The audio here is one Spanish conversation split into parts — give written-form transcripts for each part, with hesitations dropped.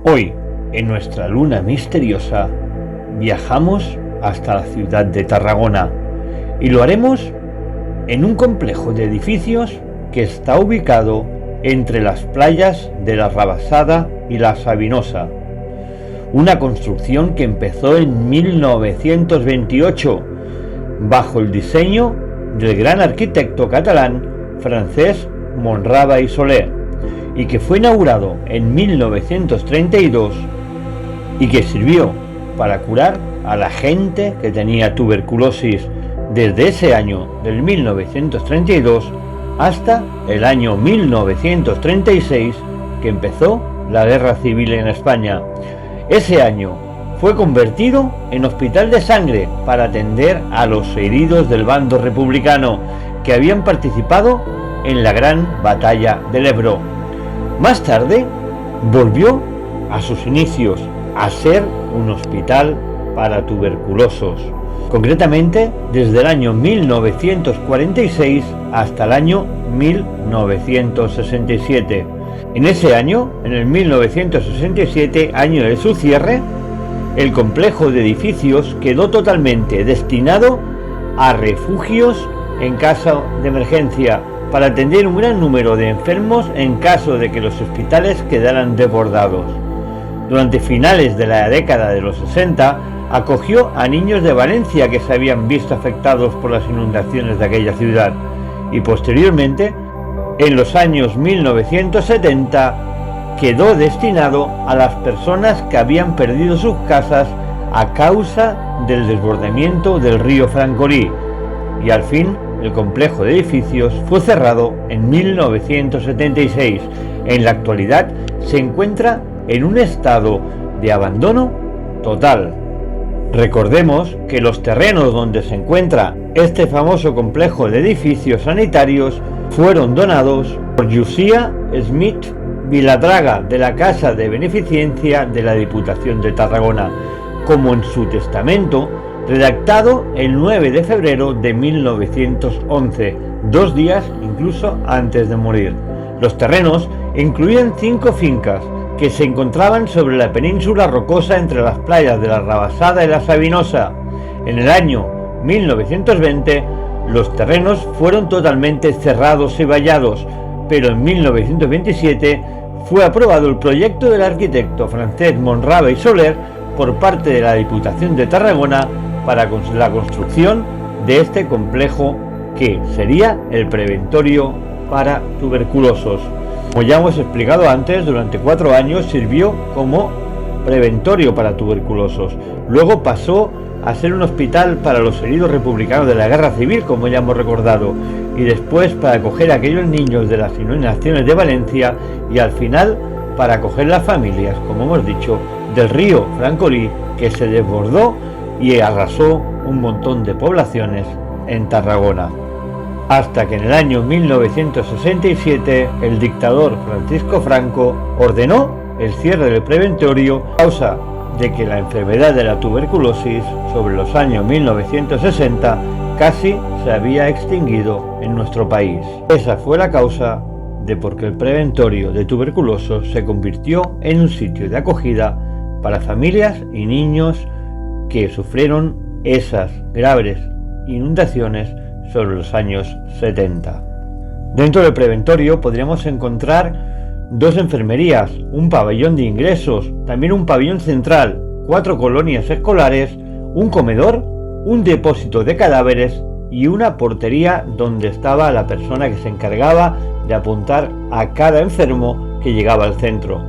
Hoy, en nuestra luna misteriosa, viajamos hasta la ciudad de Tarragona y lo haremos en un complejo de edificios que está ubicado entre las playas de la Rabasada y la Sabinosa. Una construcción que empezó en 1928 bajo el diseño del gran arquitecto catalán Francesc Monrava i Soler y que fue inaugurado en 1932 y que sirvió para curar a la gente que tenía tuberculosis desde ese año del 1932 hasta el año 1936, que empezó la Guerra Civil en España. Ese año fue convertido en hospital de sangre para atender a los heridos del bando republicano que habían participado en la gran batalla del Ebro. Más tarde volvió a sus inicios, a ser un hospital para tuberculosos, concretamente desde el año 1946 hasta el año 1967. En ese año, en el 1967, año de su cierre, el complejo de edificios quedó totalmente destinado a refugios en caso de emergencia, para atender un gran número de enfermos en caso de que los hospitales quedaran desbordados. Durante finales de la década de los 60, acogió a niños de Valencia que se habían visto afectados por las inundaciones de aquella ciudad, y posteriormente, en los años 1970, quedó destinado a las personas que habían perdido sus casas a causa del desbordamiento del río Francolí, y al fin el complejo de edificios fue cerrado en 1976. En la actualidad se encuentra en un estado de abandono total. Recordemos que los terrenos donde se encuentra este famoso complejo de edificios sanitarios fueron donados por Llucia Smith Viladraga de la Casa de Beneficencia de la Diputación de Tarragona, como en su testamento redactado el 9 de febrero de 1911, 2 días incluso antes de morir. Los terrenos incluían 5 fincas que se encontraban sobre la península rocosa entre las playas de la Rabasada y la Sabinosa. En el año 1920 los terrenos fueron totalmente cerrados y vallados, pero en 1927 fue aprobado el proyecto del arquitecto Francesc Monrava i Soler por parte de la Diputación de Tarragona para la construcción de este complejo que sería el preventorio para tuberculosos. Como ya hemos explicado antes, durante 4 años sirvió como preventorio para tuberculosos. Luego pasó a ser un hospital para los heridos republicanos de la Guerra Civil, como ya hemos recordado, y después para acoger a aquellos niños de las inundaciones de Valencia, y al final para acoger las familias, como hemos dicho, del río Francolí, que se desbordó y arrasó un montón de poblaciones en Tarragona. Hasta que en el año 1967 el dictador Francisco Franco ordenó el cierre del preventorio a causa de que la enfermedad de la tuberculosis sobre los años 1960 casi se había extinguido en nuestro país. Esa fue la causa de por qué el preventorio de tuberculosos se convirtió en un sitio de acogida para familias y niños que sufrieron esas graves inundaciones sobre los años 70. Dentro del preventorio podríamos encontrar 2 enfermerías, un pabellón de ingresos, también un pabellón central, 4 colonias escolares, un comedor, un depósito de cadáveres y una portería donde estaba la persona que se encargaba de apuntar a cada enfermo que llegaba al centro.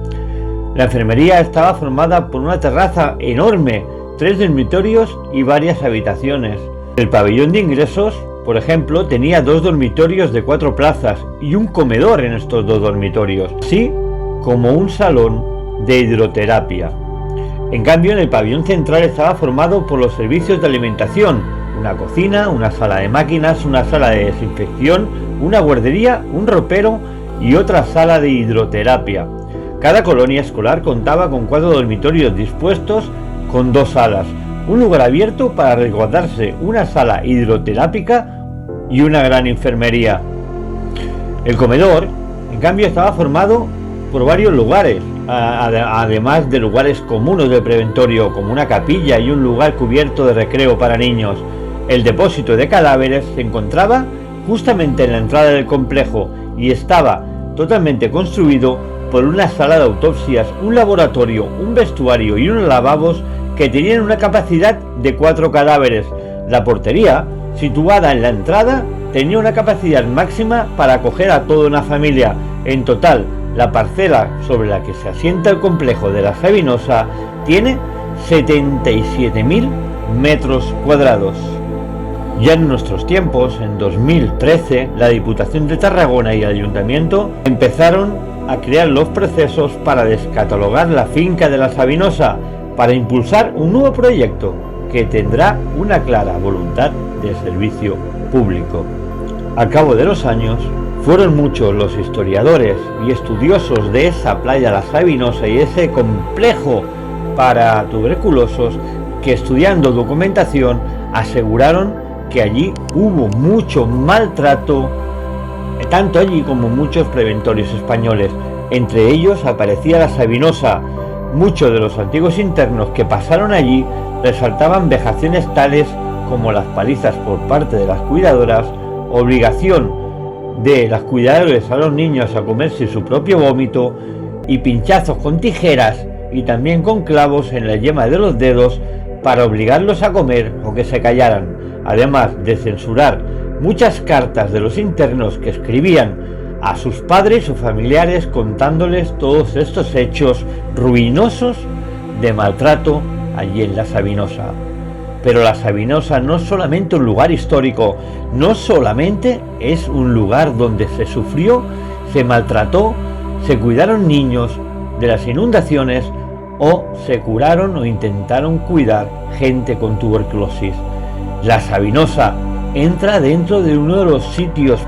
La enfermería estaba formada por una terraza enorme, 3 dormitorios y varias habitaciones. El pabellón de ingresos, por ejemplo, tenía 2 dormitorios de 4 plazas y un comedor en estos 2 dormitorios, así como un salón de hidroterapia. En cambio, en el pabellón central estaba formado por los servicios de alimentación, una cocina, una sala de máquinas, una sala de desinfección, una guardería, un ropero y otra sala de hidroterapia. Cada colonia escolar contaba con 4 dormitorios dispuestos con 2 salas, un lugar abierto para resguardarse, una sala hidroterápica y una gran enfermería. El comedor, en cambio, estaba formado por varios lugares, además de lugares comunes del preventorio, como una capilla y un lugar cubierto de recreo para niños. El depósito de cadáveres se encontraba justamente en la entrada del complejo y estaba totalmente construido por una sala de autopsias, un laboratorio, un vestuario y unos lavabos que tenían una capacidad de 4 cadáveres. La portería, situada en la entrada, tenía una capacidad máxima para acoger a toda una familia. En total, la parcela sobre la que se asienta el complejo de la Sabinosa tiene 77.000 metros cuadrados. Ya en nuestros tiempos, en 2013, la Diputación de Tarragona y el Ayuntamiento empezaron a crear los procesos para descatalogar la finca de la Sabinosa, para impulsar un nuevo proyecto que tendrá una clara voluntad de servicio público. Al cabo de los años, fueron muchos los historiadores y estudiosos de esa playa La Sabinosa y ese complejo para tuberculosos que, estudiando documentación, aseguraron que allí hubo mucho maltrato, tanto allí como muchos preventorios españoles. Entre ellos aparecía La Sabinosa. Muchos de los antiguos internos que pasaron allí resaltaban vejaciones tales como las palizas por parte de las cuidadoras, obligación de las cuidadoras a los niños a comerse su propio vómito y pinchazos con tijeras y también con clavos en la yema de los dedos para obligarlos a comer o que se callaran, además de censurar muchas cartas de los internos que escribían a sus padres o familiares contándoles todos estos hechos ruinosos de maltrato allí en la Sabinosa. Pero la Sabinosa no es solamente un lugar histórico, no solamente es un lugar donde se sufrió, se maltrató, se cuidaron niños de las inundaciones o se curaron o intentaron cuidar gente con tuberculosis. La Sabinosa entra dentro de uno de los sitios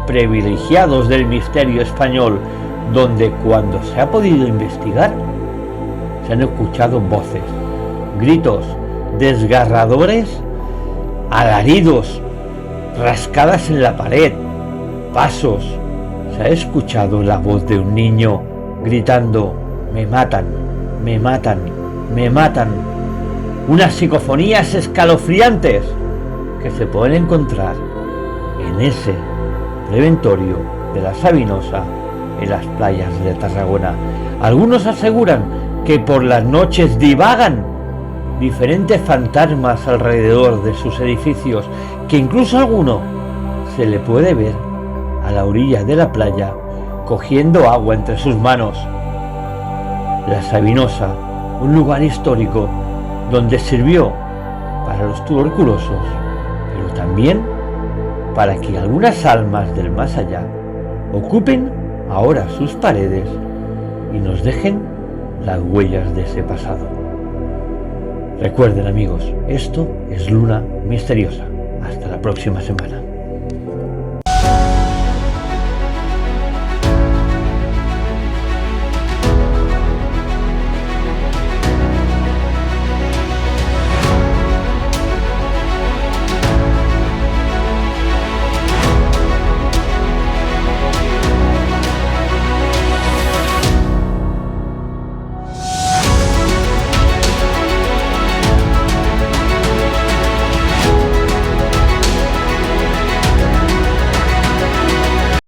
privilegiados del misterio español, donde cuando se ha podido investigar se han escuchado voces, gritos desgarradores, alaridos, rascadas en la pared, pasos. Se ha escuchado la voz de un niño gritando: me matan, me matan, me matan. Unas psicofonías escalofriantes que se pueden encontrar en ese preventorio de la Sabinosa en las playas de Tarragona. Algunos aseguran que por las noches divagan diferentes fantasmas alrededor de sus edificios, que incluso a alguno se le puede ver a la orilla de la playa cogiendo agua entre sus manos. La Sabinosa, un lugar histórico donde sirvió para los tuberculosos, pero también para que algunas almas del más allá ocupen ahora sus paredes y nos dejen las huellas de ese pasado. Recuerden, amigos, esto es Luna Misteriosa. Hasta la próxima semana.